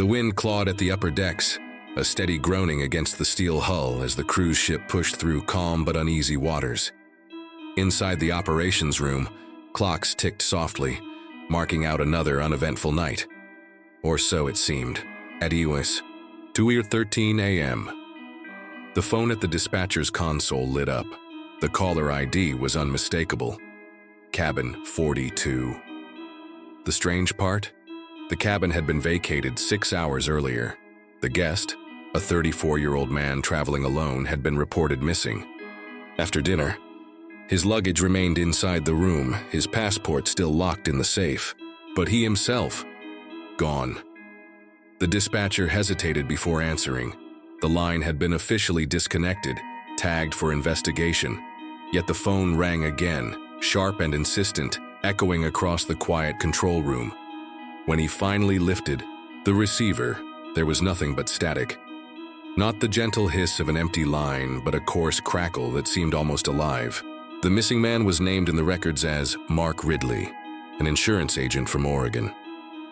The wind clawed at the upper decks, a steady groaning against the steel hull as the cruise ship pushed through calm but uneasy waters. Inside the operations room, clocks ticked softly, marking out another uneventful night. Or so it seemed. At US, 2:13 a.m. The phone at the dispatcher's console lit up. The caller ID was unmistakable. Cabin 42. The strange part? The cabin had been vacated 6 hours earlier. The guest, a 34-year-old man traveling alone, had been reported missing. After dinner, his luggage remained inside the room, his passport still locked in the safe, but he himself, gone. The dispatcher hesitated before answering. The line had been officially disconnected, tagged for investigation, yet the phone rang again, sharp and insistent, echoing across the quiet control room. When he finally lifted the receiver, there was nothing but static. Not the gentle hiss of an empty line, but a coarse crackle that seemed almost alive. The missing man was named in the records as Mark Ridley, an insurance agent from Oregon.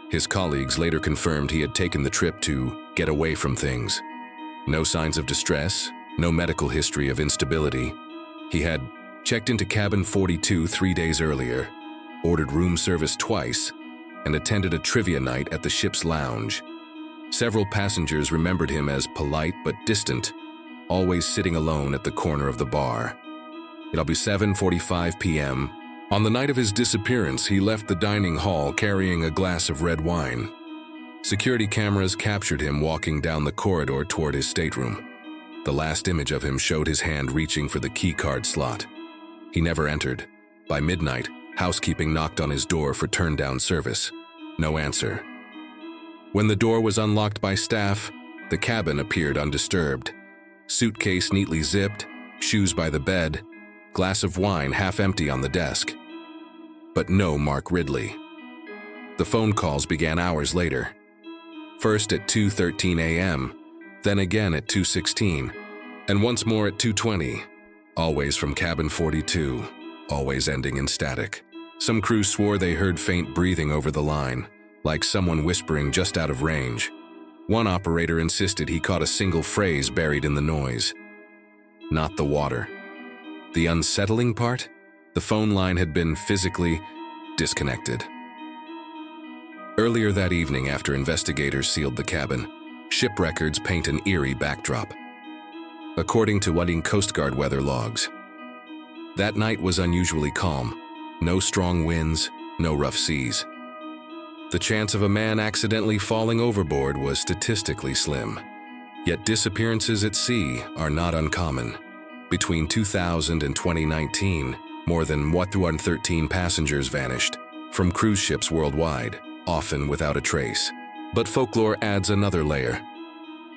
His colleagues later confirmed he had taken the trip to get away from things. No signs of distress, no medical history of instability. He had checked into cabin 42 3 days earlier, ordered room service twice, and attended a trivia night at the ship's lounge. Several passengers remembered him as polite but distant, always sitting alone at the corner of the bar. It'll be 7:45 p.m. On the night of his disappearance, he left the dining hall carrying a glass of red wine. Security cameras captured him walking down the corridor toward his stateroom. The last image of him showed his hand reaching for the keycard slot. He never entered. By midnight, housekeeping knocked on his door for turn-down service. No answer. When the door was unlocked by staff, the cabin appeared undisturbed. Suitcase neatly zipped, shoes by the bed, glass of wine half empty on the desk. But no Mark Ridley. The phone calls began hours later. First at 2:13 a.m., then again at 2:16, and once more at 2:20, always from cabin 42, always ending in static. Some crew swore they heard faint breathing over the line, like someone whispering just out of range. One operator insisted he caught a single phrase buried in the noise. Not the water. The unsettling part? The phone line had been physically disconnected. Earlier that evening, after investigators sealed the cabin, ship records paint an eerie backdrop. According to Whiting Coast Guard weather logs, that night was unusually calm. No strong winds, no rough seas. The chance of a man accidentally falling overboard was statistically slim. Yet disappearances at sea are not uncommon. Between 2000 and 2019, more than 113 passengers vanished from cruise ships worldwide, often without a trace. But folklore adds another layer.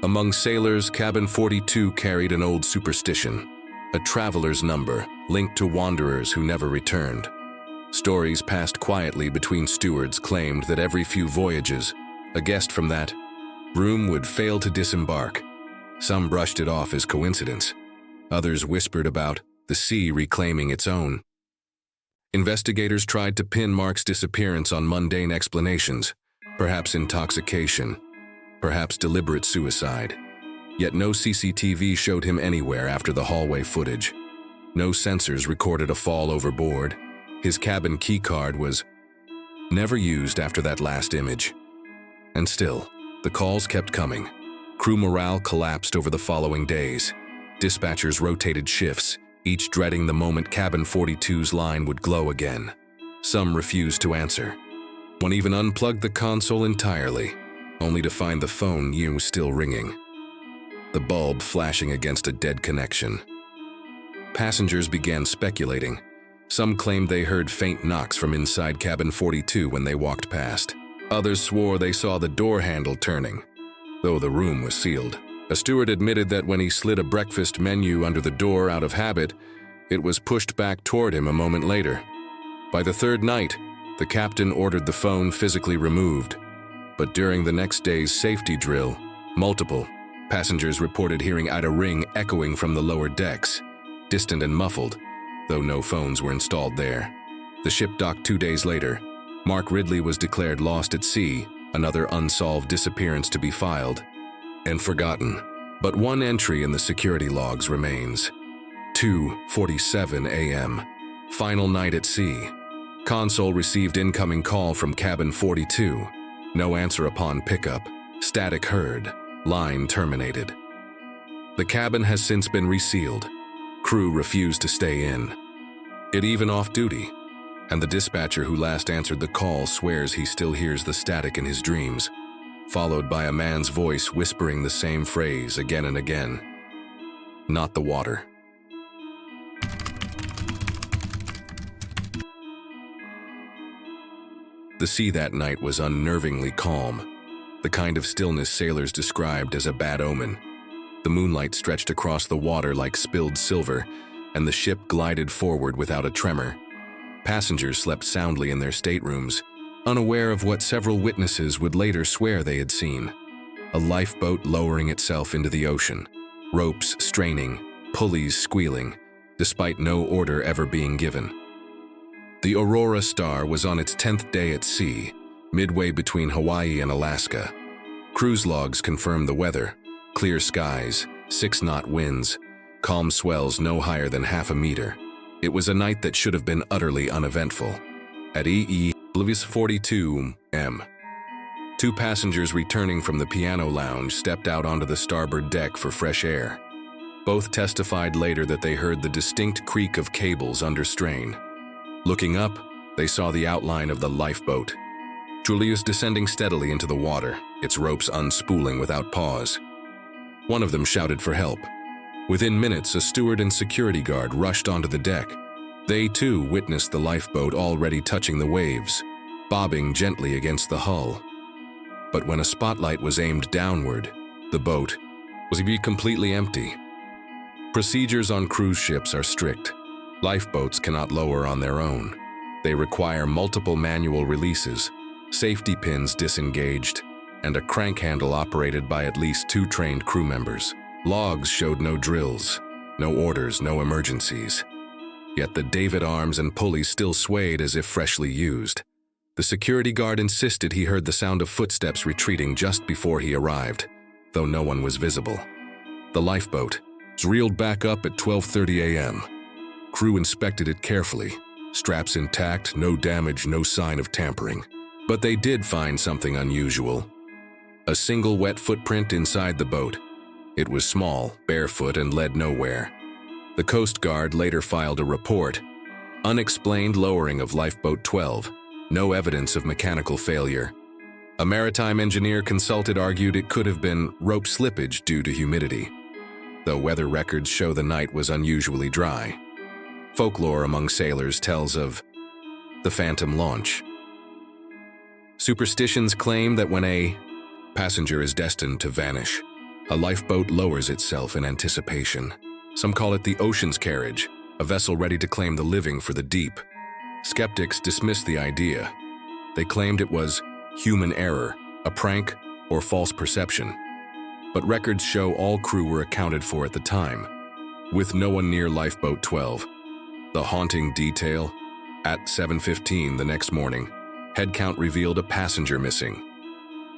Among sailors, cabin 42 carried an old superstition, a traveler's number linked to wanderers who never returned. Stories passed quietly between stewards claimed that every few voyages, a guest from that room would fail to disembark. Some brushed it off as coincidence. Others whispered about the sea reclaiming its own. Investigators tried to pin Mark's disappearance on mundane explanations, perhaps intoxication, perhaps deliberate suicide. Yet no CCTV showed him anywhere after the hallway footage. No sensors recorded a fall overboard. His cabin keycard was never used after that last image. And still, the calls kept coming. Crew morale collapsed over the following days. Dispatchers rotated shifts, each dreading the moment cabin 42's line would glow again. Some refused to answer. One even unplugged the console entirely, only to find the phone still ringing, the bulb flashing against a dead connection. Passengers began speculating. Some claimed they heard faint knocks from inside cabin 42 when they walked past. Others swore they saw the door handle turning, though the room was sealed. A steward admitted that when he slid a breakfast menu under the door out of habit, it was pushed back toward him a moment later. By the third night, the captain ordered the phone physically removed. But during the next day's safety drill, multiple passengers reported hearing a ring echoing from the lower decks, distant and muffled, though no phones were installed there. The ship docked 2 days later. Mark Ridley was declared lost at sea, another unsolved disappearance to be filed and forgotten. But one entry in the security logs remains. 2:47 a.m. Final night at sea. Console received incoming call from cabin 42. No answer upon pickup. Static heard. Line terminated. The cabin has since been resealed. Crew refused to stay in. It even off duty, and the dispatcher who last answered the call swears he still hears the static in his dreams, followed by a man's voice whispering the same phrase again and again. Not the water. The sea that night was unnervingly calm, the kind of stillness sailors described as a bad omen. The moonlight stretched across the water like spilled silver, and the ship glided forward without a tremor. Passengers slept soundly in their staterooms, unaware of what several witnesses would later swear they had seen. A lifeboat lowering itself into the ocean, ropes straining, pulleys squealing, despite no order ever being given. The Aurora Star was on its 10th day at sea, midway between Hawaii and Alaska. Cruise logs confirmed the weather: clear skies, 6-knot winds, calm swells no higher than half a meter. It was a night that should have been utterly uneventful. At EE 42 m. Two passengers returning from the piano lounge stepped out onto the starboard deck for fresh air. Both testified later that they heard the distinct creak of cables under strain. Looking up, they saw the outline of the lifeboat. Julius descending steadily into the water, its ropes unspooling without pause. One of them shouted for help. Within minutes, a steward and security guard rushed onto the deck. They too witnessed the lifeboat already touching the waves, bobbing gently against the hull. But when a spotlight was aimed downward, the boat was completely empty. Procedures on cruise ships are strict. Lifeboats cannot lower on their own. They require multiple manual releases, safety pins disengaged, and a crank handle operated by at least 2 trained crew members. Logs showed no drills, no orders, no emergencies. Yet the davit arms and pulleys still swayed as if freshly used. The security guard insisted he heard the sound of footsteps retreating just before he arrived, though no one was visible. The lifeboat was reeled back up at 12:30 a.m. Crew inspected it carefully. Straps intact, no damage, no sign of tampering. But they did find something unusual. A single wet footprint inside the boat. It was small, barefoot, and led nowhere. The Coast Guard later filed a report. Unexplained lowering of Lifeboat 12. No evidence of mechanical failure. A maritime engineer consulted argued it could have been rope slippage due to humidity, though weather records show the night was unusually dry. Folklore among sailors tells of the phantom launch. Superstitions claim that when a passenger is destined to vanish, a lifeboat lowers itself in anticipation. Some call it the ocean's carriage, a vessel ready to claim the living for the deep. Skeptics dismissed the idea. They claimed it was human error, a prank, or false perception. But records show all crew were accounted for at the time, with no one near Lifeboat 12. The haunting detail: at 7:15 the next morning, head count revealed a passenger missing.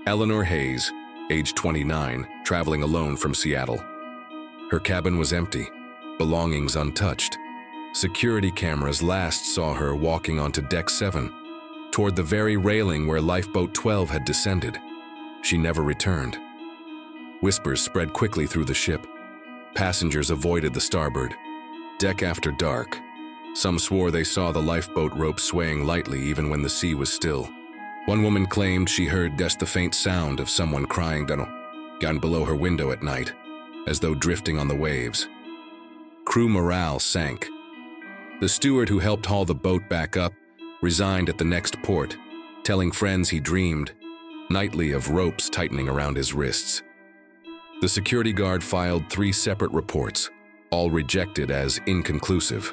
Eleanor Hayes, age 29, traveling alone from Seattle. Her cabin was empty, belongings untouched. Security cameras last saw her walking onto Deck 7, toward the very railing where Lifeboat 12 had descended. She never returned. Whispers spread quickly through the ship. Passengers avoided the starboard deck after dark. Some swore they saw the lifeboat rope swaying lightly even when the sea was still. One woman claimed she heard just the faint sound of someone crying down below her window at night, as though drifting on the waves. Crew morale sank. The steward who helped haul the boat back up resigned at the next port, telling friends he dreamed nightly of ropes tightening around his wrists. The security guard filed 3 separate reports, all rejected as inconclusive.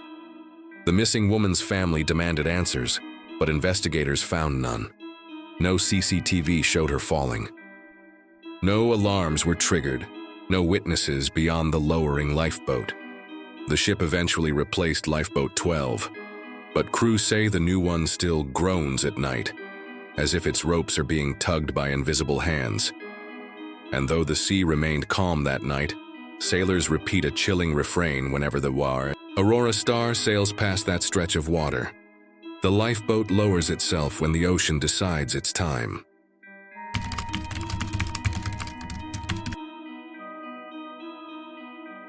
The missing woman's family demanded answers, but investigators found none. No CCTV showed her falling. No alarms were triggered, no witnesses beyond the lowering lifeboat. The ship eventually replaced Lifeboat 12, but crew say the new one still groans at night, as if its ropes are being tugged by invisible hands. And though the sea remained calm that night, sailors repeat a chilling refrain whenever the Aurora Star sails past that stretch of water. The lifeboat lowers itself when the ocean decides it's time.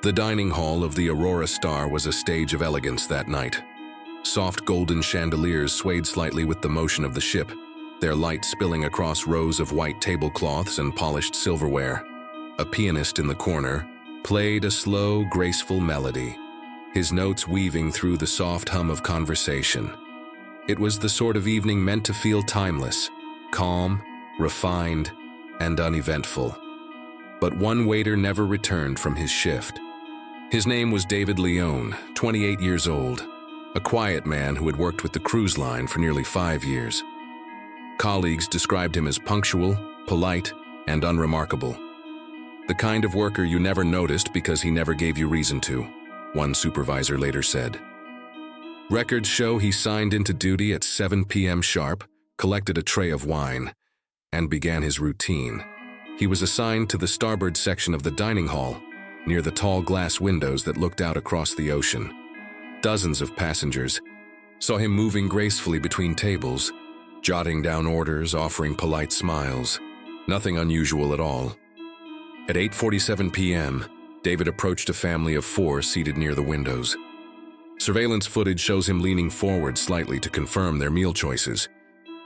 The dining hall of the Aurora Star was a stage of elegance that night. Soft golden chandeliers swayed slightly with the motion of the ship, their light spilling across rows of white tablecloths and polished silverware. A pianist in the corner played a slow, graceful melody, his notes weaving through the soft hum of conversation. It was the sort of evening meant to feel timeless, calm, refined, and uneventful. But one waiter never returned from his shift. His name was David Leone, 28 years old, a quiet man who had worked with the cruise line for nearly 5 years. Colleagues described him as punctual, polite, and unremarkable. The kind of worker you never noticed because he never gave you reason to, one supervisor later said. Records show he signed into duty at 7 p.m. sharp, collected a tray of wine, and began his routine. He was assigned to the starboard section of the dining hall, near the tall glass windows that looked out across the ocean. Dozens of passengers saw him moving gracefully between tables, jotting down orders, offering polite smiles. Nothing unusual at all. At 8:47 p.m., David approached a family of 4 seated near the windows. Surveillance footage shows him leaning forward slightly to confirm their meal choices.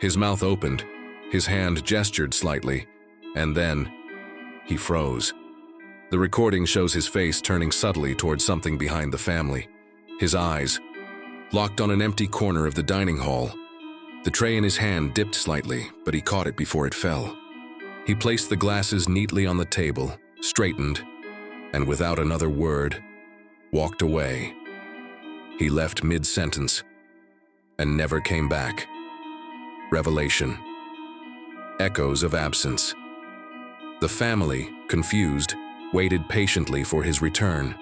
His mouth opened, his hand gestured slightly, and then he froze. The recording shows his face turning subtly towards something behind the family. His eyes locked on an empty corner of the dining hall. The tray in his hand dipped slightly, but he caught it before it fell. He placed the glasses neatly on the table, straightened, and without another word, walked away. He left mid-sentence and never came back. Revelation. Echoes of absence. The family, confused, waited patiently for his return.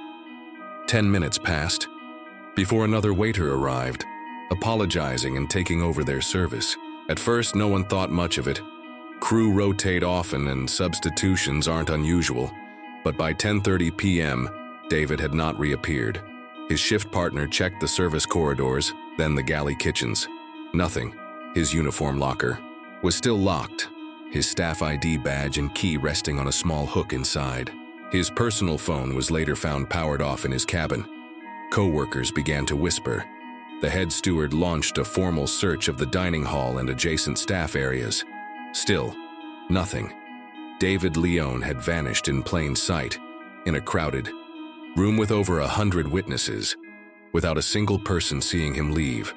10 minutes passed before another waiter arrived, apologizing and taking over their service. At first, no one thought much of it. Crew rotate often and substitutions aren't unusual, but by 10:30 p.m., David had not reappeared. His shift partner checked the service corridors, then the galley kitchens. Nothing. His uniform locker was still locked, his staff ID badge and key resting on a small hook inside. His personal phone was later found powered off in his cabin. Co-workers began to whisper. The head steward launched a formal search of the dining hall and adjacent staff areas. Still, nothing. David Leone had vanished in plain sight, in a crowded room with over 100 witnesses, without a single person seeing him leave.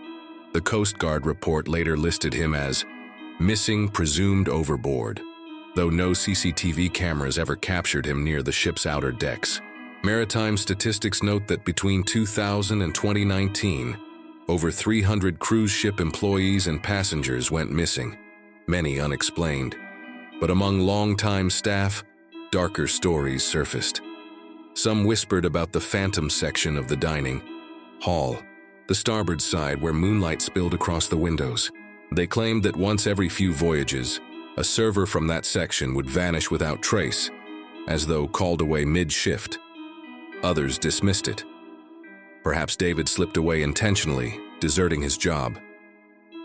The Coast Guard report later listed him as missing, presumed overboard, though no CCTV cameras ever captured him near the ship's outer decks. Maritime statistics note that between 2000 and 2019, over 300 cruise ship employees and passengers went missing, many unexplained. But among longtime staff, darker stories surfaced. Some whispered about the phantom section of the dining hall, the starboard side where moonlight spilled across the windows. They claimed that once every few voyages, a server from that section would vanish without trace, as though called away mid-shift. Others dismissed it. Perhaps David slipped away intentionally, deserting his job.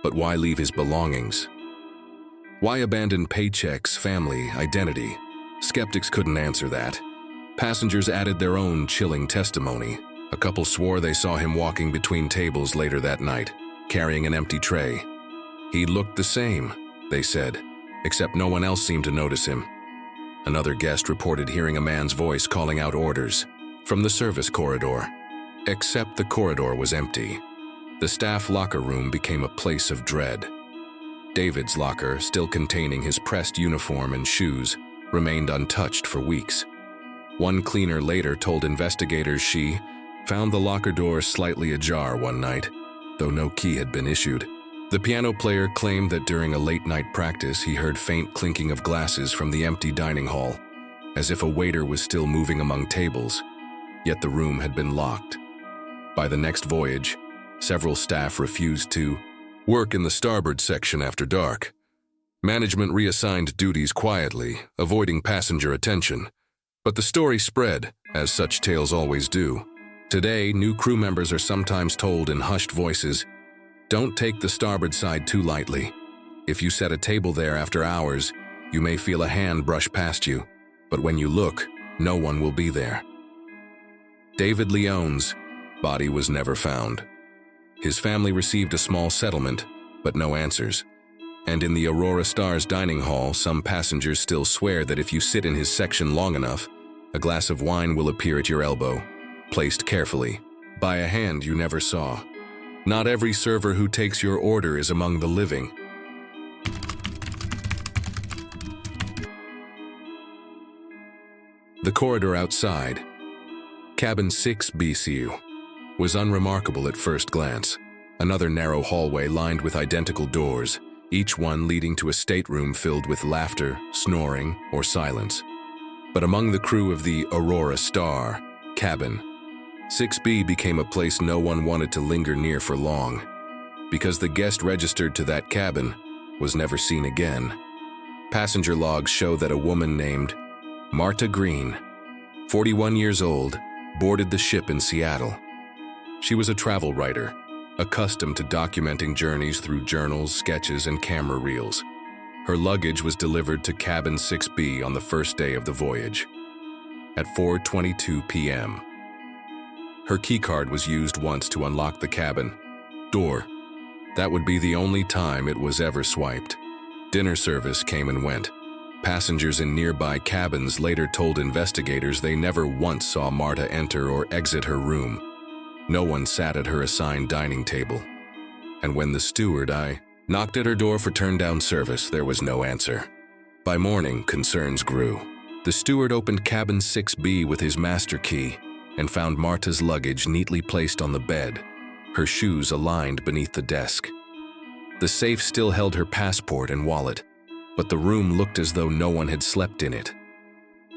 But why leave his belongings? Why abandon paychecks, family, identity? Skeptics couldn't answer that. Passengers added their own chilling testimony. A couple swore they saw him walking between tables later that night, carrying an empty tray. He looked the same, they said, except no one else seemed to notice him. Another guest reported hearing a man's voice calling out orders from the service corridor. Except the corridor was empty. The staff locker room became a place of dread. David's locker, still containing his pressed uniform and shoes, remained untouched for weeks. One cleaner later told investigators she found the locker door slightly ajar one night, though no key had been issued. The piano player claimed that during a late-night practice he heard faint clinking of glasses from the empty dining hall, as if a waiter was still moving among tables, yet the room had been locked. By the next voyage, several staff refused to work in the starboard section after dark, Management reassigned duties quietly, avoiding passenger attention. But the story spread, as such tales always do. Today, new crew members are sometimes told in hushed voices, "Don't take the starboard side too lightly. If you set a table there after hours, you may feel a hand brush past you, but when you look, no one will be there." David Leone's body was never found. His family received a small settlement, but no answers. And in the Aurora Stars dining hall, some passengers still swear that if you sit in his section long enough, a glass of wine will appear at your elbow, placed carefully, by a hand you never saw. Not every server who takes your order is among the living. The corridor outside, Cabin 6 BCU, was unremarkable at first glance. Another narrow hallway lined with identical doors, each one leading to a stateroom filled with laughter, snoring, or silence. But among the crew of the Aurora Star, Cabin 6B became a place no one wanted to linger near for long, because the guest registered to that cabin was never seen again. Passenger logs show that a woman named Marta Green, 41 years old, boarded the ship in Seattle. She was a travel writer, accustomed to documenting journeys through journals, sketches, and camera reels. Her luggage was delivered to Cabin 6B on the first day of the voyage, at 4:22 p.m. Her keycard was used once to unlock the cabin door. That would be the only time it was ever swiped. Dinner service came and went. Passengers in nearby cabins later told investigators they never once saw Marta enter or exit her room. No one sat at her assigned dining table. And when the steward knocked at her door for turn-down service, there was no answer. By morning, concerns grew. The steward opened Cabin 6B with his master key and found Marta's luggage neatly placed on the bed, her shoes aligned beneath the desk. The safe still held her passport and wallet, but the room looked as though no one had slept in it.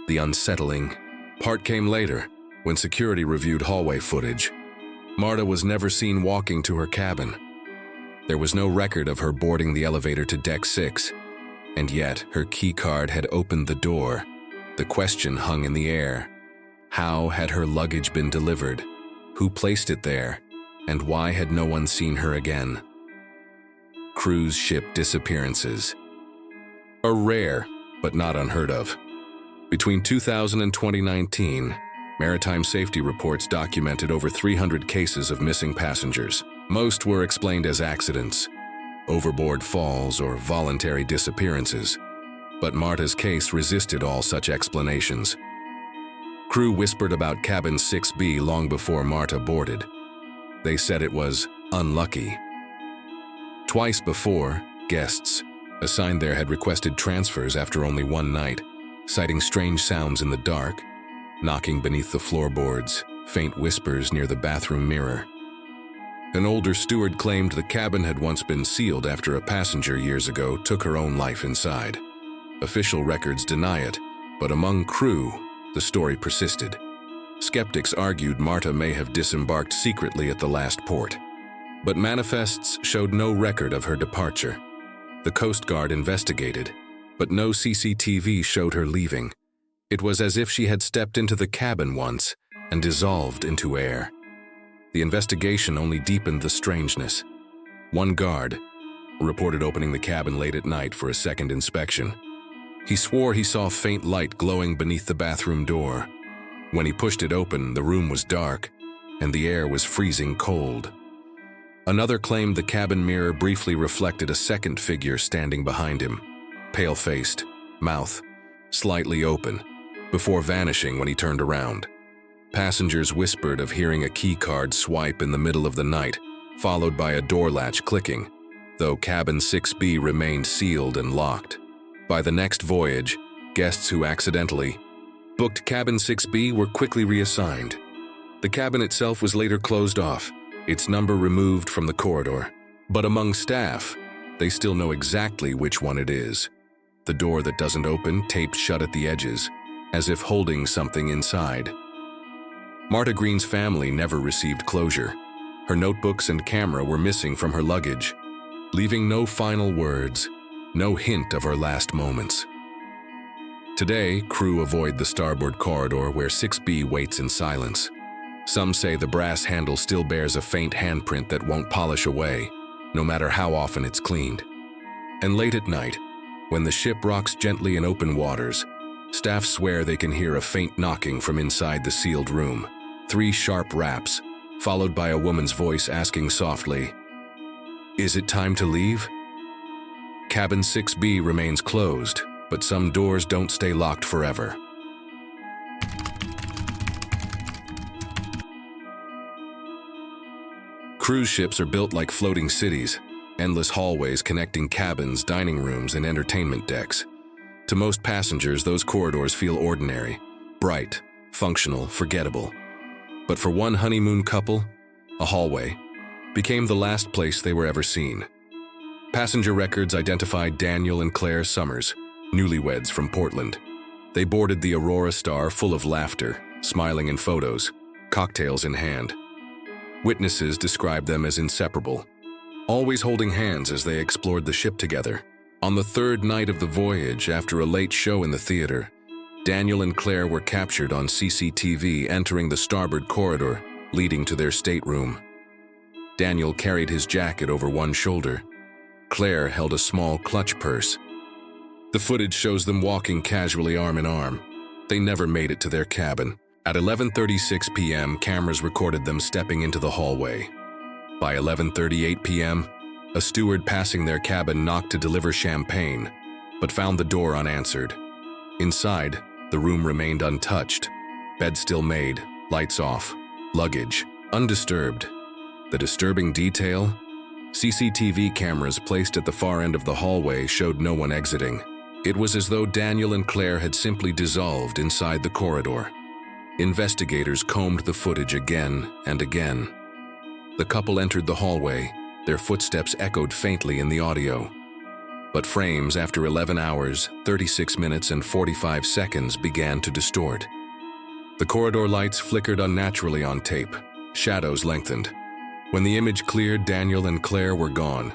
The unsettling part came later, when security reviewed hallway footage. Marta was never seen walking to her cabin. There was no record of her boarding the elevator to Deck 6, and yet her keycard had opened the door. The question hung in the air. How had her luggage been delivered? Who placed it there? And why had no one seen her again? Cruise ship disappearances are rare, but not unheard of. Between 2000 and 2019, maritime safety reports documented over 300 cases of missing passengers. Most were explained as accidents, overboard falls, or voluntary disappearances. But Marta's case resisted all such explanations. Crew whispered about Cabin 6B long before Marta boarded. They said it was unlucky. Twice before, guests assigned there had requested transfers after only one night, citing strange sounds in the dark, knocking beneath the floorboards, faint whispers near the bathroom mirror. An older steward claimed the cabin had once been sealed after a passenger years ago took her own life inside. Official records deny it, but among crew, the story persisted. Skeptics argued Marta may have disembarked secretly at the last port, but manifests showed no record of her departure. The Coast Guard investigated, but no CCTV showed her leaving. It was as if she had stepped into the cabin once and dissolved into air. The investigation only deepened the strangeness. One guard reported opening the cabin late at night for a second inspection. He swore he saw faint light glowing beneath the bathroom door. When he pushed it open, the room was dark, and the air was freezing cold. Another claimed the cabin mirror briefly reflected a second figure standing behind him, pale-faced, mouth slightly open, before vanishing when he turned around. Passengers whispered of hearing a keycard swipe in the middle of the night, followed by a door latch clicking, though Cabin 6B remained sealed and locked. By the next voyage, guests who accidentally booked Cabin 6B were quickly reassigned. The cabin itself was later closed off, its number removed from the corridor. But among staff, they still know exactly which one it is. The door that doesn't open, taped shut at the edges, as if holding something inside. Marta Green's family never received closure. Her notebooks and camera were missing from her luggage, leaving no final words. no hint of her last moments. Today, crew avoid the starboard corridor where 6B waits in silence. Some say the brass handle still bears a faint handprint that won't polish away, no matter how often it's cleaned. And late at night, when the ship rocks gently in open waters, staff swear they can hear a faint knocking from inside the sealed room. 3 sharp raps, followed by a woman's voice asking softly, "Is it time to leave?" Cabin 6B remains closed, but some doors don't stay locked forever. Cruise ships are built like floating cities, endless hallways connecting cabins, dining rooms, and entertainment decks. To most passengers, those corridors feel ordinary, bright, functional, forgettable. But for one honeymoon couple, a hallway became the last place they were ever seen. Passenger records identified Daniel and Claire Summers, newlyweds from Portland. They boarded the Aurora Star full of laughter, smiling in photos, cocktails in hand. Witnesses described them as inseparable, always holding hands as they explored the ship together. On the 3rd night of the voyage, after a late show in the theater, Daniel and Claire were captured on CCTV entering the starboard corridor leading to their stateroom. Daniel carried his jacket over one shoulder. Claire held a small clutch purse. The footage shows them walking casually arm in arm. They never made it to their cabin. At 11:36 p.m., cameras recorded them stepping into the hallway. By 11:38 p.m., a steward passing their cabin knocked to deliver champagne, but found the door unanswered. Inside, the room remained untouched. Bed still made, lights off, luggage undisturbed. The disturbing detail? CCTV cameras placed at the far end of the hallway showed no one exiting. It was as though Daniel and Claire had simply dissolved inside the corridor. Investigators combed the footage again and again. The couple entered the hallway. Their footsteps echoed faintly in the audio. But frames after 11 hours, 36 minutes, and 45 seconds began to distort. The corridor lights flickered unnaturally on tape. Shadows lengthened. When the image cleared, Daniel and Claire were gone.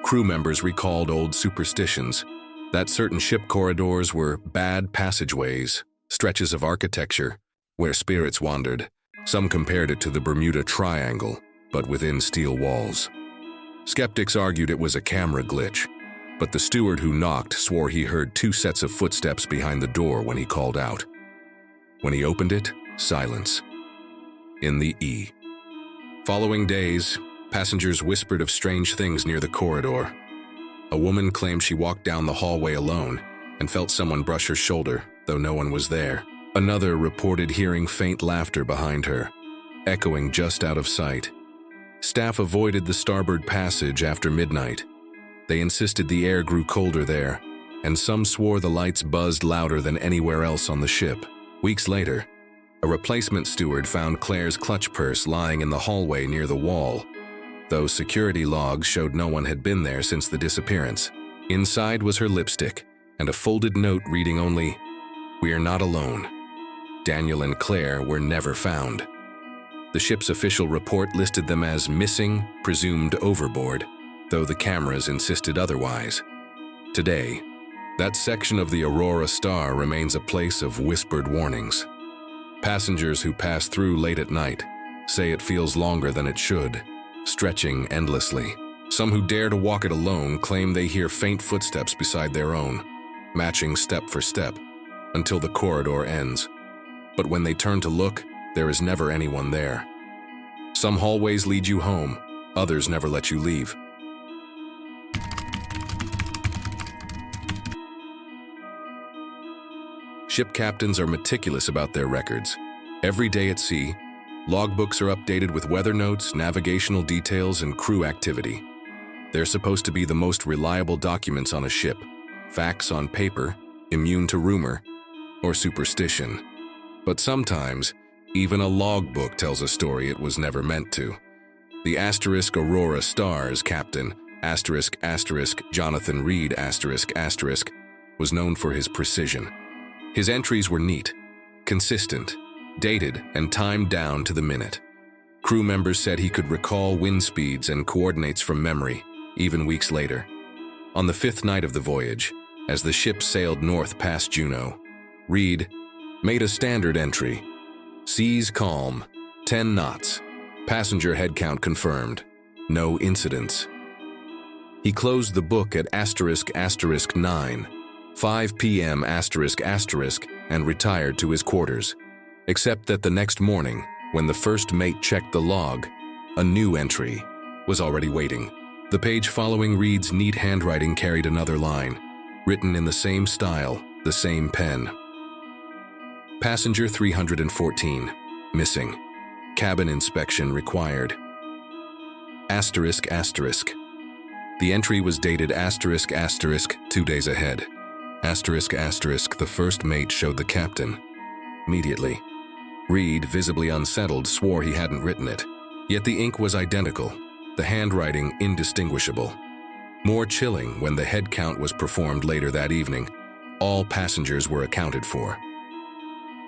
Crew members recalled old superstitions, that certain ship corridors were bad passageways, stretches of architecture, where spirits wandered. Some compared it to the Bermuda Triangle, but within steel walls. Skeptics argued it was a camera glitch, but the steward who knocked swore he heard 2 sets of footsteps behind the door when he called out. When he opened it, silence. In the E. Following days, passengers whispered of strange things near the corridor. A woman claimed she walked down the hallway alone and felt someone brush her shoulder, though no one was there. Another reported hearing faint laughter behind her, echoing just out of sight. Staff avoided the starboard passage after midnight. They insisted the air grew colder there, and some swore the lights buzzed louder than anywhere else on the ship. Weeks later, a replacement steward found Claire's clutch purse lying in the hallway near the wall, though security logs showed no one had been there since the disappearance. Inside was her lipstick and a folded note reading only, "We are not alone." Daniel and Claire were never found. The ship's official report listed them as missing, presumed overboard, though the cameras insisted otherwise. Today, that section of the Aurora Star remains a place of whispered warnings. Passengers who pass through late at night say it feels longer than it should, stretching endlessly. Some who dare to walk it alone claim they hear faint footsteps beside their own, matching step for step, until the corridor ends. But when they turn to look, there is never anyone there. Some hallways lead you home, others never let you leave. Ship captains are meticulous about their records. Every day at sea, logbooks are updated with weather notes, navigational details, and crew activity. They're supposed to be the most reliable documents on a ship, facts on paper, immune to rumor or superstition. But sometimes, even a logbook tells a story it was never meant to. The * Aurora Star's captain, * Jonathan Reed * was known for his precision. His entries were neat, consistent, dated, and timed down to the minute. Crew members said he could recall wind speeds and coordinates from memory, even weeks later. On the 5th night of the voyage, as the ship sailed north past Juneau, Reed made a standard entry. Seas calm, 10 knots. Passenger head count confirmed. No incidents. He closed the book at **9, 5 p.m. and retired to his quarters. Except that the next morning, when the first mate checked the log, a new entry was already waiting. The page following Reed's neat handwriting carried another line, written in the same style, the same pen. Passenger 314, missing. Cabin inspection required. ***. The entry was dated ***, 2 days ahead. ***, the first mate showed the captain. Immediately. Reed, visibly unsettled, swore he hadn't written it. Yet the ink was identical, the handwriting indistinguishable. More chilling when the head count was performed later that evening. All passengers were accounted for.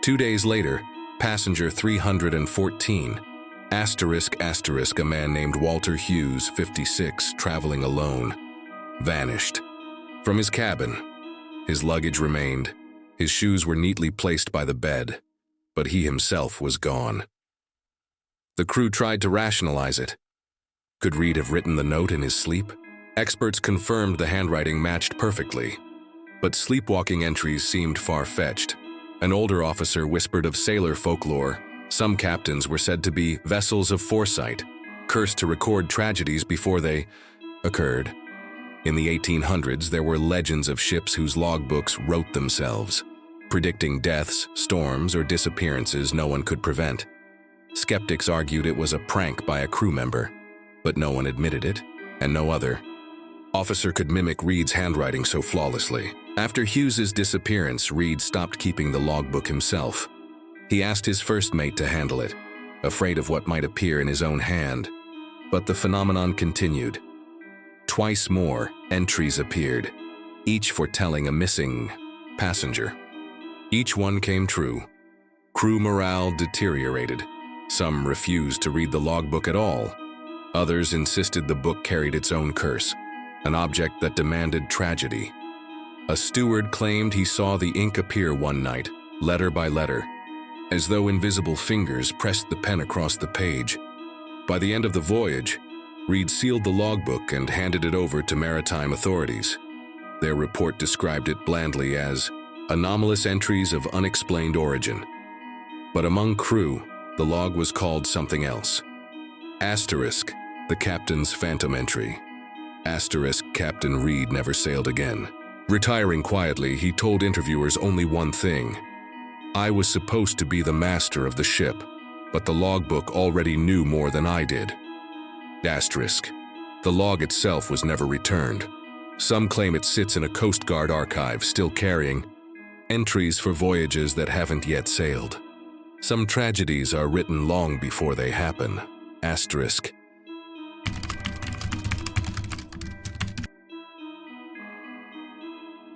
2 days later, passenger 314, ***, a man named Walter Hughes, 56, traveling alone, vanished. From his cabin, his luggage remained. His shoes were neatly placed by the bed, but he himself was gone. The crew tried to rationalize it. Could Reed have written the note in his sleep? Experts confirmed the handwriting matched perfectly, but sleepwalking entries seemed far-fetched. An older officer whispered of sailor folklore. Some captains were said to be vessels of foresight, cursed to record tragedies before they occurred. In the 1800s, there were legends of ships whose logbooks wrote themselves, predicting deaths, storms, or disappearances no one could prevent. Skeptics argued it was a prank by a crew member, but no one admitted it, and no other officer could mimic Reed's handwriting so flawlessly. After Hughes's disappearance, Reed stopped keeping the logbook himself. He asked his first mate to handle it, afraid of what might appear in his own hand. But the phenomenon continued. Twice more entries appeared, each foretelling a missing passenger. Each one came true. Crew morale deteriorated. Some refused to read the logbook at all. Others insisted the book carried its own curse, an object that demanded tragedy. A steward claimed he saw the ink appear one night, letter by letter, as though invisible fingers pressed the pen across the page. By the end of the voyage, Reed sealed the logbook and handed it over to maritime authorities. Their report described it blandly as anomalous entries of unexplained origin. But among crew, the log was called something else. Asterisk, the captain's phantom entry. Asterisk, Captain Reed never sailed again. Retiring quietly, he told interviewers only one thing. I was supposed to be the master of the ship, but the logbook already knew more than I did. Asterisk, the log itself was never returned. Some claim it sits in a Coast Guard archive, still carrying entries for voyages that haven't yet sailed. Some tragedies are written long before they happen. Asterisk.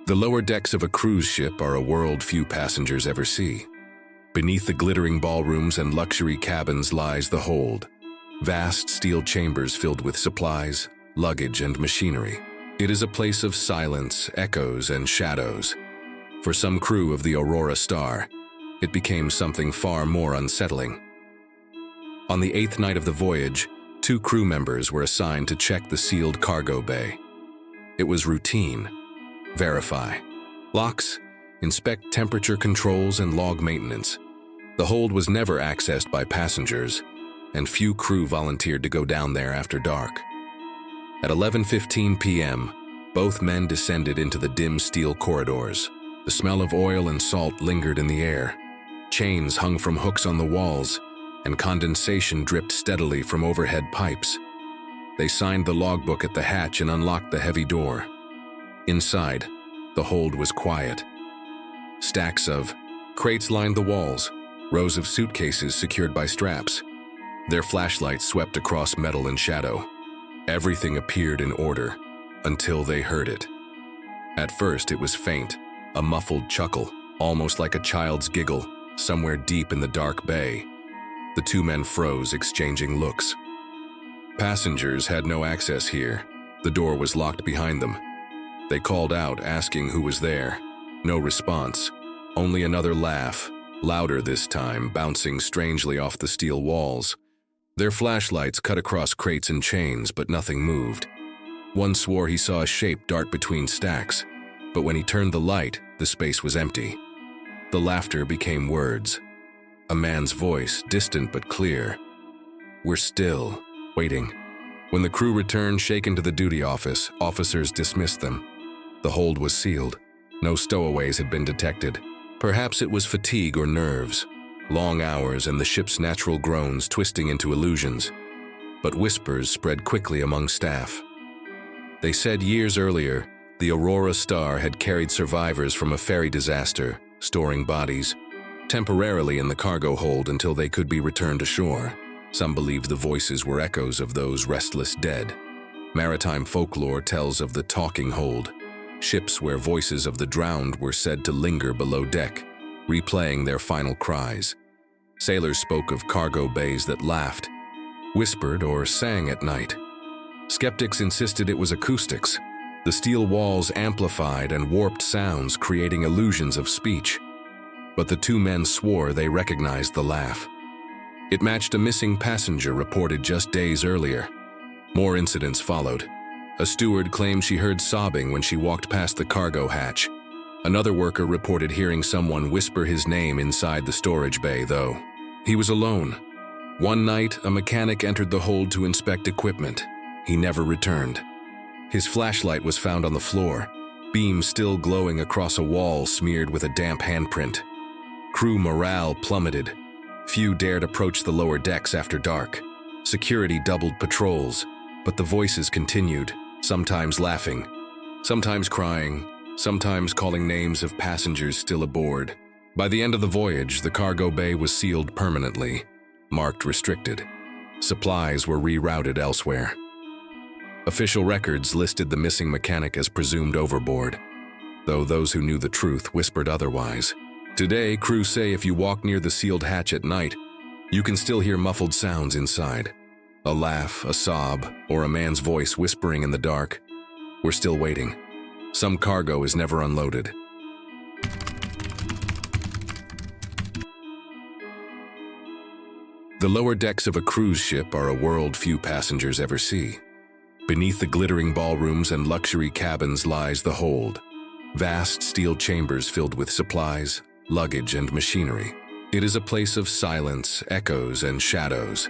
The lower decks of a cruise ship are a world few passengers ever see. Beneath the glittering ballrooms and luxury cabins lies the hold, vast steel chambers filled with supplies, luggage, and machinery. It is a place of silence, echoes, and shadows. For some crew of the Aurora Star, it became something far more unsettling. On the 8th night of the voyage, 2 crew members were assigned to check the sealed cargo bay. It was routine. Verify locks, inspect temperature controls, and log maintenance. The hold was never accessed by passengers, and few crew volunteered to go down there after dark. At 11:15 p.m., both men descended into the dim steel corridors. The smell of oil and salt lingered in the air. Chains hung from hooks on the walls, and condensation dripped steadily from overhead pipes. They signed the logbook at the hatch and unlocked the heavy door. Inside, the hold was quiet. Stacks of crates lined the walls, rows of suitcases secured by straps. Their flashlights swept across metal and shadow. Everything appeared in order, until they heard it. At first, it was faint, a muffled chuckle, almost like a child's giggle, somewhere deep in the dark bay. The 2 men froze, exchanging looks. Passengers had no access here. The door was locked behind them. They called out, asking who was there. No response. Only another laugh, louder this time, bouncing strangely off the steel walls. Their flashlights cut across crates and chains, but nothing moved. One swore he saw a shape dart between stacks, but when he turned the light, the space was empty. The laughter became words. A man's voice, distant but clear. "We're still waiting." When the crew returned, shaken to the duty office, officers dismissed them. The hold was sealed. No stowaways had been detected. Perhaps it was fatigue or nerves, long hours and the ship's natural groans twisting into illusions. But whispers spread quickly among staff. They said years earlier, the Aurora Star had carried survivors from a ferry disaster, storing bodies temporarily in the cargo hold until they could be returned ashore. Some believed the voices were echoes of those restless dead. Maritime folklore tells of the talking hold, ships where voices of the drowned were said to linger below deck, replaying their final cries. Sailors spoke of cargo bays that laughed, whispered, or sang at night. Skeptics insisted it was acoustics. The steel walls amplified and warped sounds, creating illusions of speech. But the two men swore they recognized the laugh. It matched a missing passenger reported just days earlier. More incidents followed. A steward claimed she heard sobbing when she walked past the cargo hatch. Another worker reported hearing someone whisper his name inside the storage bay, though he was alone. One night, a mechanic entered the hold to inspect equipment. He never returned. His flashlight was found on the floor, beam still glowing across a wall smeared with a damp handprint. Crew morale plummeted. Few dared approach the lower decks after dark. Security doubled patrols, but the voices continued, sometimes laughing, sometimes crying, sometimes calling names of passengers still aboard. By the end of the voyage, the cargo bay was sealed permanently, marked restricted. Supplies were rerouted elsewhere. Official records listed the missing mechanic as presumed overboard, though those who knew the truth whispered otherwise. Today, crews say if you walk near the sealed hatch at night, you can still hear muffled sounds inside. A laugh, a sob, or a man's voice whispering in the dark. We're still waiting. Some cargo is never unloaded. The lower decks of a cruise ship are a world few passengers ever see. Beneath the glittering ballrooms and luxury cabins lies the hold. Vast steel chambers filled with supplies, luggage, and machinery. It is a place of silence, echoes, and shadows.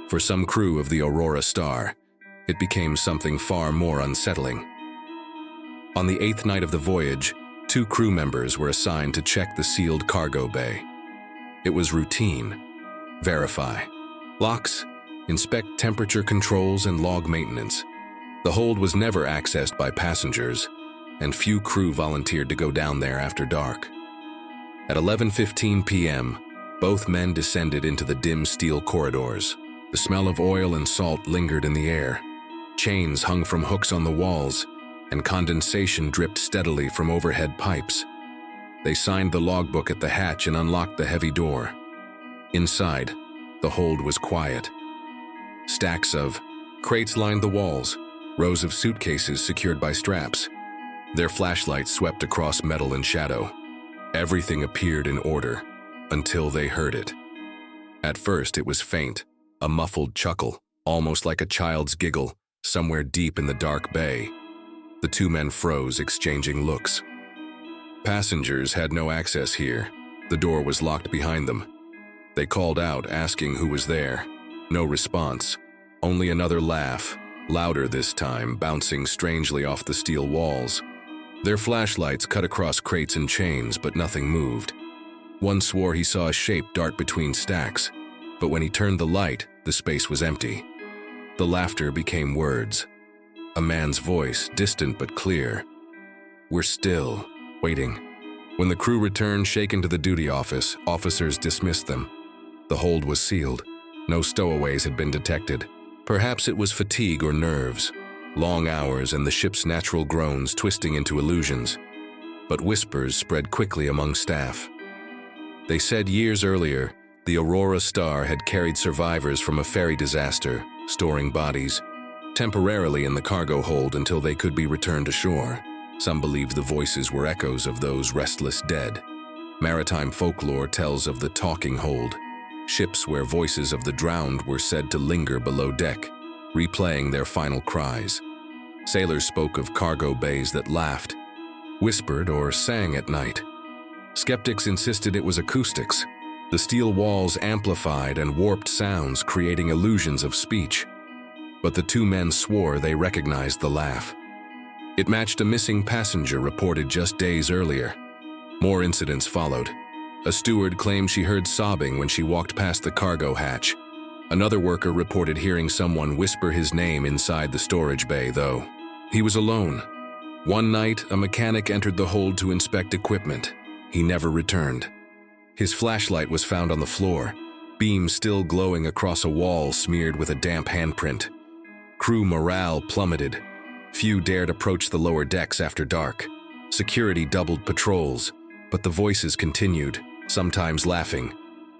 For some crew of the Aurora Star, it became something far more unsettling. On the 8th night of the voyage, 2 crew members were assigned to check the sealed cargo bay. It was routine. Verify locks, inspect temperature controls, and log maintenance. The hold was never accessed by passengers, and few crew volunteered to go down there after dark. At 11:15 p.m., both men descended into the dim steel corridors. The smell of oil and salt lingered in the air. Chains hung from hooks on the walls, and condensation dripped steadily from overhead pipes. They signed the logbook at the hatch and unlocked the heavy door. Inside, the hold was quiet. Stacks of crates lined the walls, rows of suitcases secured by straps. Their flashlights swept across metal and shadow. Everything appeared in order, until they heard it. At first, it was faint, a muffled chuckle, almost like a child's giggle, somewhere deep in the dark bay. The 2 men froze, exchanging looks. Passengers had no access here. The door was locked behind them. They called out, asking who was there. No response. Only another laugh, louder this time, bouncing strangely off the steel walls. Their flashlights cut across crates and chains, but nothing moved. One swore he saw a shape dart between stacks, but when he turned the light, the space was empty. The laughter became words. A man's voice, distant but clear. We're still waiting. When the crew returned, shaken to the duty office, officers dismissed them. The hold was sealed. No stowaways had been detected. Perhaps it was fatigue or nerves, long hours and the ship's natural groans twisting into illusions. But whispers spread quickly among staff. They said years earlier, the Aurora Star had carried survivors from a ferry disaster, storing bodies temporarily in the cargo hold until they could be returned ashore. Some believed the voices were echoes of those restless dead. Maritime folklore tells of the talking hold, ships where voices of the drowned were said to linger below deck, replaying their final cries. Sailors spoke of cargo bays that laughed, whispered, or sang at night. Skeptics insisted it was acoustics. The steel walls amplified and warped sounds, creating illusions of speech. But the two men swore they recognized the laugh. It matched a missing passenger reported just days earlier. More incidents followed. A steward claimed she heard sobbing when she walked past the cargo hatch. Another worker reported hearing someone whisper his name inside the storage bay, though he was alone. One night, a mechanic entered the hold to inspect equipment. He never returned. His flashlight was found on the floor, beams still glowing across a wall smeared with a damp handprint. Crew morale plummeted. Few dared approach the lower decks after dark. Security doubled patrols, but the voices continued, sometimes laughing,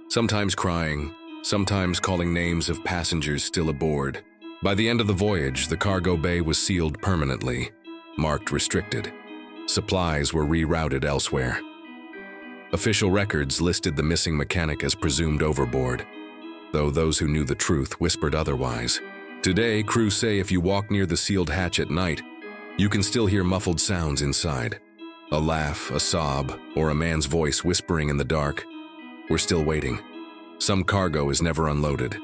sometimes crying, sometimes calling names of passengers still aboard. By the end of the voyage, the cargo bay was sealed permanently, marked restricted. Supplies were rerouted elsewhere. Official records listed the missing mechanic as presumed overboard, though those who knew the truth whispered otherwise. Today, crews say if you walk near the sealed hatch at night, you can still hear muffled sounds inside. A laugh, a sob, or a man's voice whispering in the dark. We're still waiting. Some cargo is never unloaded.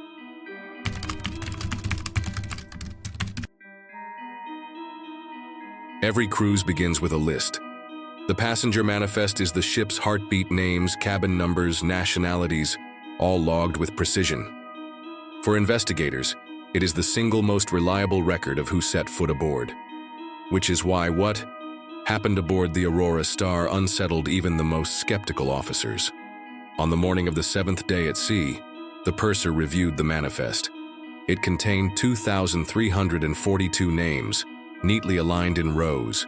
Every cruise begins with a list. The passenger manifest is the ship's heartbeat, names, cabin numbers, nationalities, all logged with precision. For investigators, it is the single most reliable record of who set foot aboard. Which is why what happened aboard the Aurora Star unsettled even the most skeptical officers. On the morning of the 7th day at sea, the purser reviewed the manifest. It contained 2,342 names, neatly aligned in rows.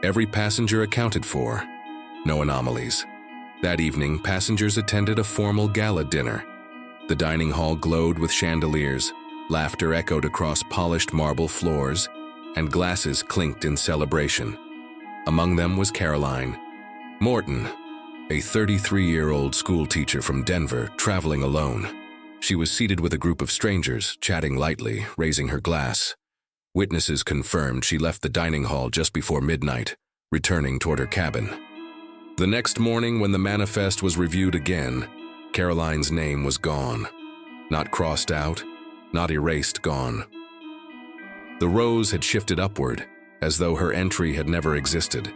Every passenger accounted for. No anomalies. That evening, passengers attended a formal gala dinner. The dining hall glowed with chandeliers, laughter echoed across polished marble floors, and glasses clinked in celebration. Among them was Caroline Morton, a 33-year-old schoolteacher from Denver, traveling alone. She was seated with a group of strangers, chatting lightly, raising her glass. Witnesses confirmed she left the dining hall just before midnight, returning toward her cabin. The next morning, when the manifest was reviewed again, Caroline's name was gone. Not crossed out, not erased, gone. The rows had shifted upward, as though her entry had never existed.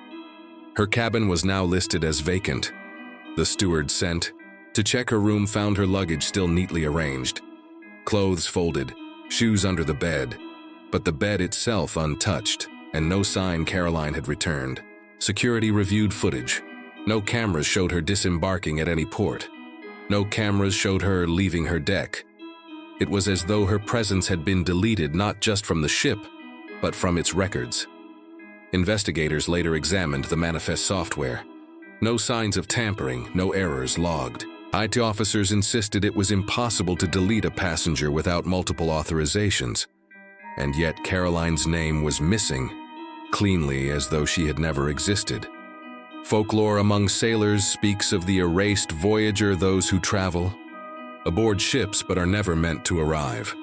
Her cabin was now listed as vacant. The steward sent to check her room found her luggage still neatly arranged. Clothes folded, shoes under the bed, but the bed itself untouched, and no sign Caroline had returned. Security reviewed footage. No cameras showed her disembarking at any port. No cameras showed her leaving her deck. It was as though her presence had been deleted not just from the ship, but from its records. Investigators later examined the manifest software. No signs of tampering, no errors logged. IT officers insisted it was impossible to delete a passenger without multiple authorizations. And yet Caroline's name was missing, cleanly as though she had never existed. Folklore among sailors speaks of the erased voyager, those who travel aboard ships but are never meant to arrive.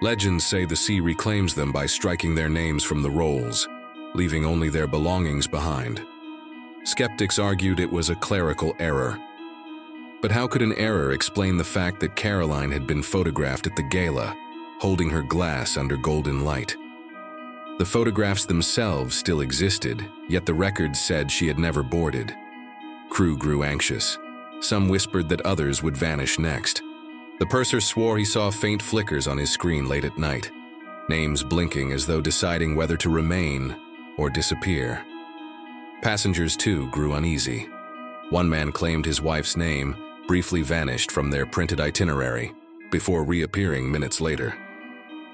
Legends say the sea reclaims them by striking their names from the rolls, leaving only their belongings behind. Skeptics argued it was a clerical error. But how could an error explain the fact that Caroline had been photographed at the gala, holding her glass under golden light? The photographs themselves still existed, yet the records said she had never boarded. Crew grew anxious. Some whispered that others would vanish next. The purser swore he saw faint flickers on his screen late at night, names blinking as though deciding whether to remain or disappear. Passengers, too, grew uneasy. One man claimed his wife's name briefly vanished from their printed itinerary, before reappearing minutes later.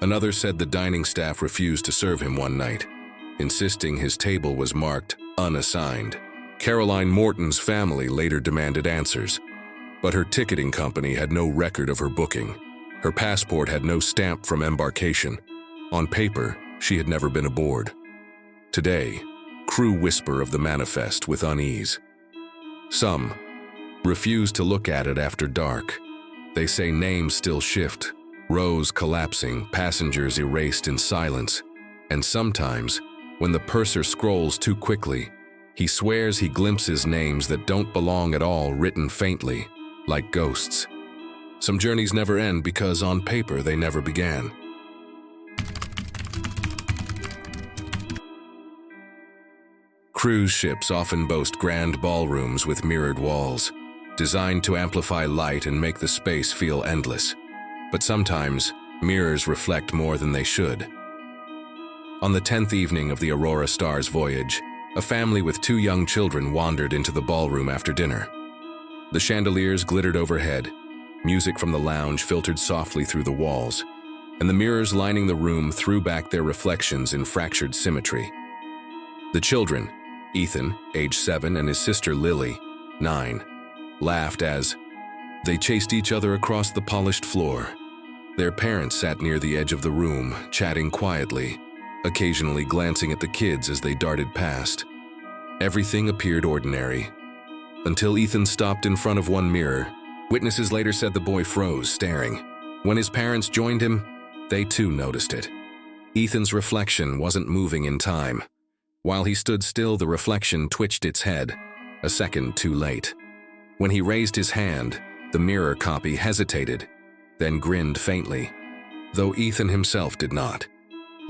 Another said the dining staff refused to serve him one night, insisting his table was marked unassigned. Caroline Morton's family later demanded answers, but her ticketing company had no record of her booking. Her passport had no stamp from embarkation. On paper, she had never been aboard. Today, crew whisper of the manifest with unease. Some refuse to look at it after dark. They say names still shift, rows collapsing, passengers erased in silence, and sometimes, when the purser scrolls too quickly, he swears he glimpses names that don't belong at all written faintly, like ghosts. Some journeys never end because on paper they never began. Cruise ships often boast grand ballrooms with mirrored walls, designed to amplify light and make the space feel endless. But sometimes, mirrors reflect more than they should. On the 10th evening of the Aurora Star's voyage, a family with 2 young children wandered into the ballroom after dinner. The chandeliers glittered overhead, music from the lounge filtered softly through the walls, and the mirrors lining the room threw back their reflections in fractured symmetry. The children, Ethan, age 7, and his sister Lily, 9, laughed as they chased each other across the polished floor. Their parents sat near the edge of the room, chatting quietly, occasionally glancing at the kids as they darted past. Everything appeared ordinary, until Ethan stopped in front of one mirror. Witnesses later said the boy froze, staring. When his parents joined him, they too noticed it. Ethan's reflection wasn't moving in time. While he stood still, the reflection twitched its head, a second too late. When he raised his hand, the mirror copy hesitated, then grinned faintly, though Ethan himself did not.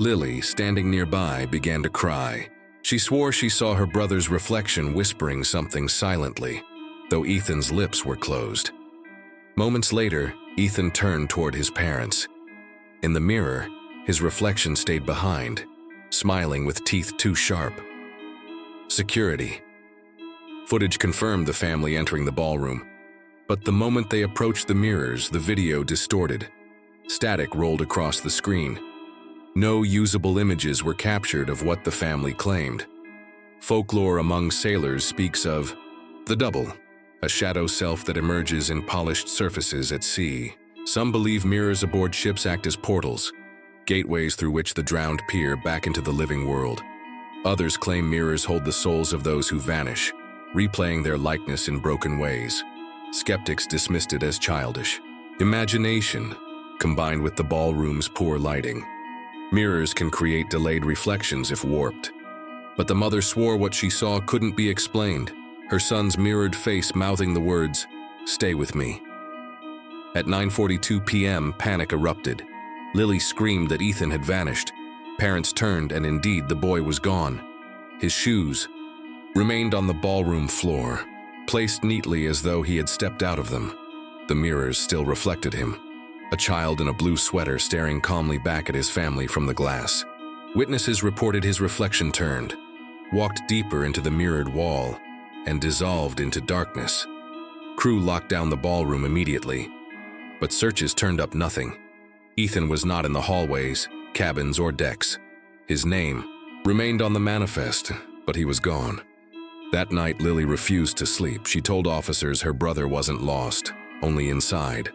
Lily, standing nearby, began to cry. She swore she saw her brother's reflection whispering something silently, though Ethan's lips were closed. Moments later, Ethan turned toward his parents. In the mirror, his reflection stayed behind, smiling with teeth too sharp. Security. Footage confirmed the family entering the ballroom, but the moment they approached the mirrors, the video distorted. Static rolled across the screen. No usable images were captured of what the family claimed. Folklore among sailors speaks of the double, a shadow self that emerges in polished surfaces at sea. Some believe mirrors aboard ships act as portals, gateways through which the drowned peer back into the living world. Others claim mirrors hold the souls of those who vanish, replaying their likeness in broken ways. Skeptics dismissed it as childish imagination, combined with the ballroom's poor lighting. Mirrors can create delayed reflections if warped. But the mother swore what she saw couldn't be explained, her son's mirrored face mouthing the words, "Stay with me." At 9:42 p.m., panic erupted. Lily screamed that Ethan had vanished. Parents turned, and indeed the boy was gone. His shoes remained on the ballroom floor, placed neatly as though he had stepped out of them. The mirrors still reflected him, a child in a blue sweater staring calmly back at his family from the glass. Witnesses reported his reflection turned, walked deeper into the mirrored wall, and dissolved into darkness. Crew locked down the ballroom immediately, but searches turned up nothing. Ethan was not in the hallways, cabins, or decks. His name remained on the manifest, but he was gone. That night, Lily refused to sleep. She told officers her brother wasn't lost, only inside.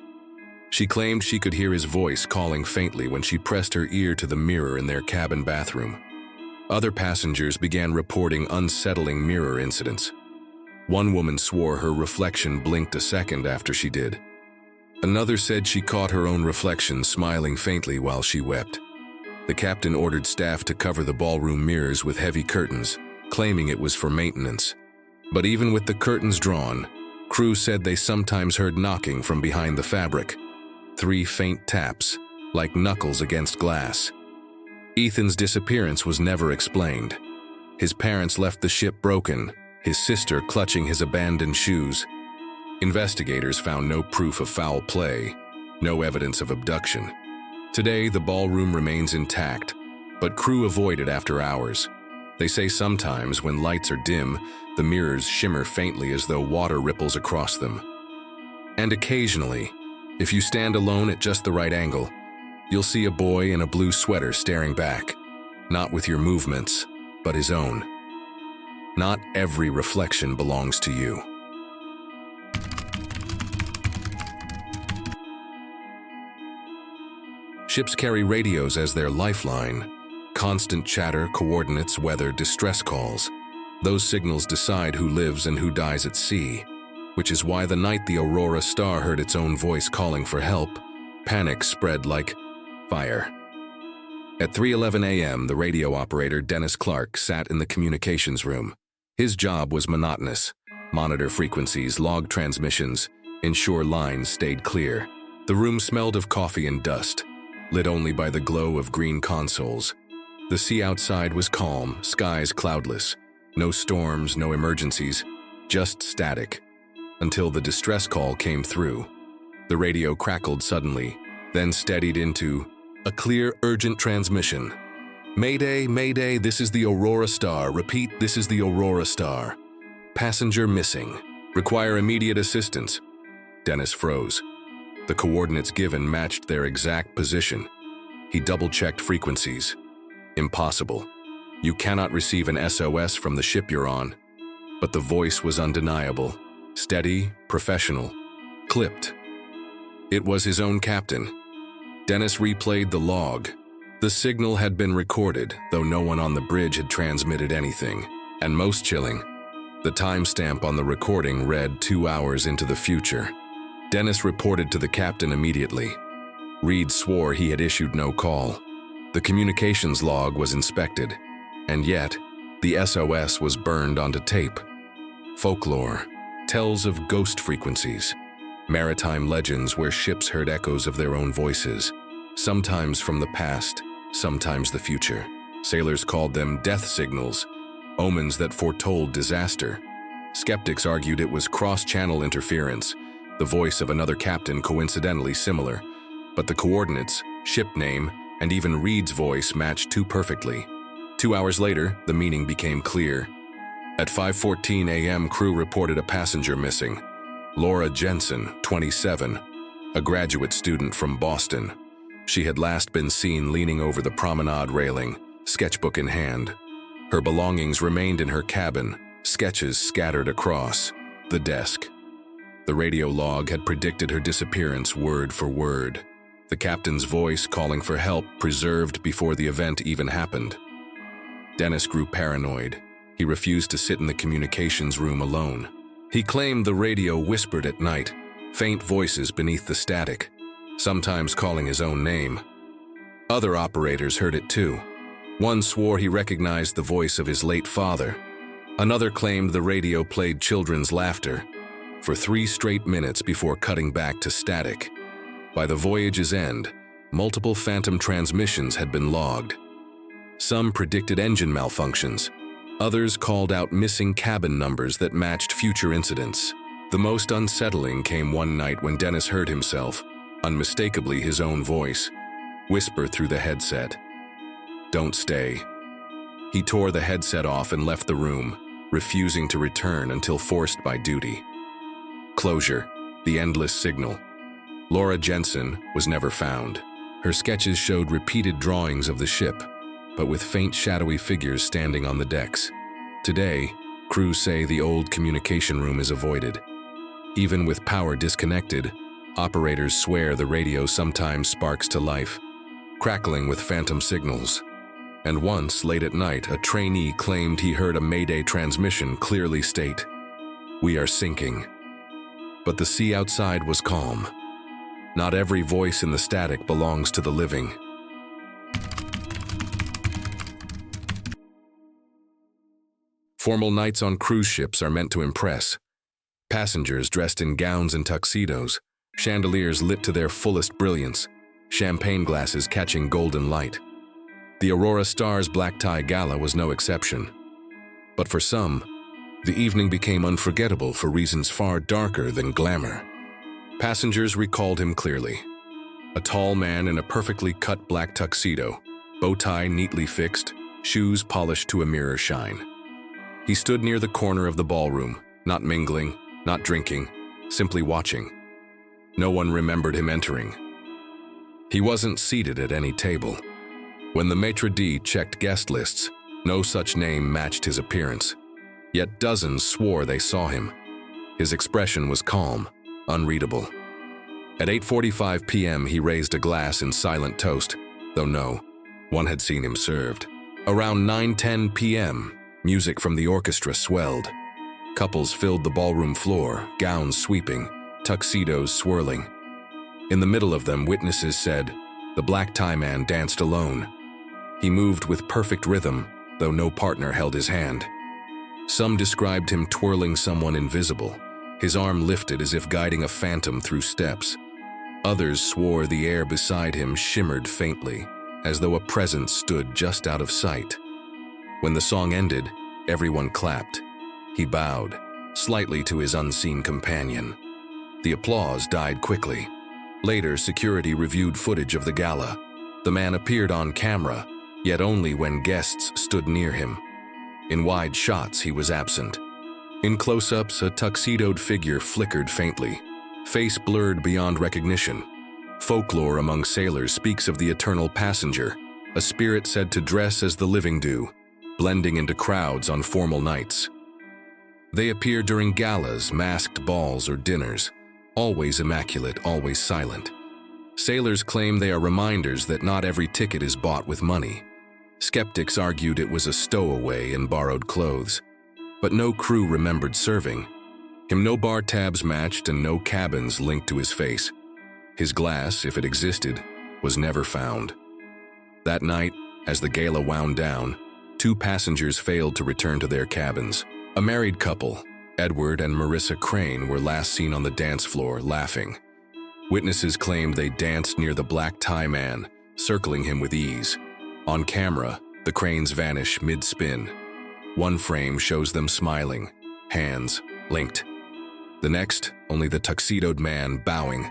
She claimed she could hear his voice calling faintly when she pressed her ear to the mirror in their cabin bathroom. Other passengers began reporting unsettling mirror incidents. One woman swore her reflection blinked a second after she did. Another said she caught her own reflection smiling faintly while she wept. The captain ordered staff to cover the ballroom mirrors with heavy curtains, claiming it was for maintenance. But even with the curtains drawn, crew said they sometimes heard knocking from behind the fabric. 3 faint taps, like knuckles against glass. Ethan's disappearance was never explained. His parents left the ship broken, his sister clutching his abandoned shoes. Investigators found no proof of foul play, no evidence of abduction. Today, the ballroom remains intact, but crew avoid it after hours. They say sometimes, when lights are dim, the mirrors shimmer faintly as though water ripples across them. And occasionally, if you stand alone at just the right angle, you'll see a boy in a blue sweater staring back, not with your movements, but his own. Not every reflection belongs to you. Ships carry radios as their lifeline. Constant chatter, coordinates, weather, distress calls. Those signals decide who lives and who dies at sea, which is why the night the Aurora star heard its own voice calling for help, panic spread like fire. At 3:11 a.m., the radio operator Dennis Clark sat in the communications room. His job was monotonous: monitor frequencies, log transmissions, ensure lines stayed clear. The room smelled of coffee and dust, lit only by the glow of green consoles. The sea outside was calm, skies cloudless. No storms, no emergencies, just static. Until the distress call came through. The radio crackled suddenly, then steadied into a clear, urgent transmission. Mayday, Mayday, this is the Aurora Star. Repeat, this is the Aurora Star. Passenger missing. Require immediate assistance. Dennis froze. The coordinates given matched their exact position. He double-checked frequencies. Impossible. You cannot receive an SOS from the ship you're on. But the voice was undeniable. Steady, professional, clipped. It was his own captain. Dennis replayed the log. The signal had been recorded, though no one on the bridge had transmitted anything. And most chilling, the timestamp on the recording read 2 hours into the future. Dennis reported to the captain immediately. Reed swore he had issued no call. The communications log was inspected, and yet, the SOS was burned onto tape. Folklore tells of ghost frequencies, maritime legends where ships heard echoes of their own voices, sometimes from the past, sometimes the future. Sailors called them death signals, omens that foretold disaster. Skeptics argued it was cross-channel interference, the voice of another captain coincidentally similar, but the coordinates, ship name, and even Reed's voice matched too perfectly. 2 hours later, the meaning became clear. At 5:14 a.m., crew reported a passenger missing. Laura Jensen, 27, a graduate student from Boston. She had last been seen leaning over the promenade railing, sketchbook in hand. Her belongings remained in her cabin, sketches scattered across the desk. The radio log had predicted her disappearance word for word. The captain's voice calling for help preserved before the event even happened. Dennis grew paranoid. He refused to sit in the communications room alone. He claimed the radio whispered at night, faint voices beneath the static, sometimes calling his own name. Other operators heard it too. One swore he recognized the voice of his late father. Another claimed the radio played children's laughter for 3 straight minutes before cutting back to static. By the voyage's end, multiple phantom transmissions had been logged. Some predicted engine malfunctions. Others called out missing cabin numbers that matched future incidents. The most unsettling came one night when Dennis heard himself, unmistakably his own voice, whisper through the headset, "Don't stay." He tore the headset off and left the room, refusing to return until forced by duty. Closure, the endless signal. Laura Jensen was never found. Her sketches showed repeated drawings of the ship, but with faint shadowy figures standing on the decks. Today, crews say the old communication room is avoided. Even with power disconnected, operators swear the radio sometimes sparks to life, crackling with phantom signals. And once, late at night, a trainee claimed he heard a Mayday transmission clearly state, "We are sinking." But the sea outside was calm. Not every voice in the static belongs to the living. Formal nights on cruise ships are meant to impress. Passengers dressed in gowns and tuxedos, chandeliers lit to their fullest brilliance, champagne glasses catching golden light. The Aurora Star's black tie gala was no exception. But for some, the evening became unforgettable for reasons far darker than glamour. Passengers recalled him clearly. A tall man in a perfectly cut black tuxedo, bow tie neatly fixed, shoes polished to a mirror shine. He stood near the corner of the ballroom, not mingling, not drinking, simply watching. No one remembered him entering. He wasn't seated at any table. When the maitre d' checked guest lists, no such name matched his appearance. Yet dozens swore they saw him. His expression was calm, unreadable. At 8:45 p.m. he raised a glass in silent toast, though no, one had seen him served. Around 9:10 p.m., Music from the orchestra swelled. Couples filled the ballroom floor, gowns sweeping, tuxedos swirling. In the middle of them, witnesses said, the black tie man danced alone. He moved with perfect rhythm, though no partner held his hand. Some described him twirling someone invisible, his arm lifted as if guiding a phantom through steps. Others swore the air beside him shimmered faintly, as though a presence stood just out of sight. When the song ended, everyone clapped. He bowed, slightly to his unseen companion. The applause died quickly. Later, security reviewed footage of the gala. The man appeared on camera, yet only when guests stood near him. In wide shots, he was absent. In close-ups, a tuxedoed figure flickered faintly, face blurred beyond recognition. Folklore among sailors speaks of the eternal passenger, a spirit said to dress as the living do, blending into crowds on formal nights. They appear during galas, masked balls, or dinners, always immaculate, always silent. Sailors claim they are reminders that not every ticket is bought with money. Skeptics argued it was a stowaway in borrowed clothes. But no crew remembered serving him. No bar tabs matched and no cabins linked to his face. His glass, if it existed, was never found. That night, as the gala wound down, 2 passengers failed to return to their cabins. A married couple, Edward and Marissa Crane, were last seen on the dance floor, laughing. Witnesses claimed they danced near the black tie man, circling him with ease. On camera, the Cranes vanish mid-spin. One frame shows them smiling, hands linked. The next, only the tuxedoed man bowing,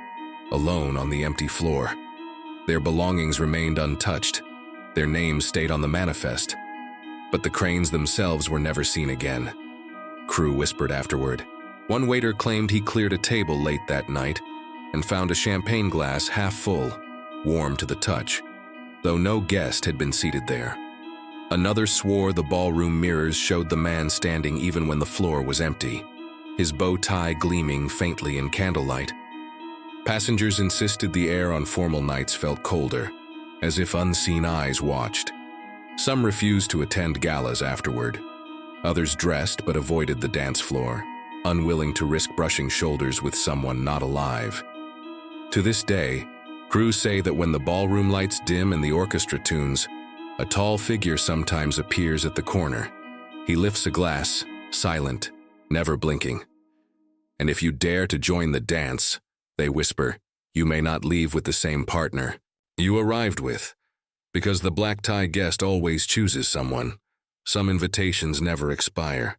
alone on the empty floor. Their belongings remained untouched. Their names stayed on the manifest. But the Cranes themselves were never seen again. Crew whispered afterward. One waiter claimed he cleared a table late that night and found a champagne glass half full, warm to the touch, though no guest had been seated there. Another swore the ballroom mirrors showed the man standing even when the floor was empty, his bow tie gleaming faintly in candlelight. Passengers insisted the air on formal nights felt colder, as if unseen eyes watched. Some refused to attend galas afterward. Others dressed but avoided the dance floor, unwilling to risk brushing shoulders with someone not alive. To this day, crews say that when the ballroom lights dim and the orchestra tunes, a tall figure sometimes appears at the corner. He lifts a glass, silent, never blinking. And if you dare to join the dance, they whisper, you may not leave with the same partner you arrived with, because the black tie guest always chooses someone. Some invitations never expire.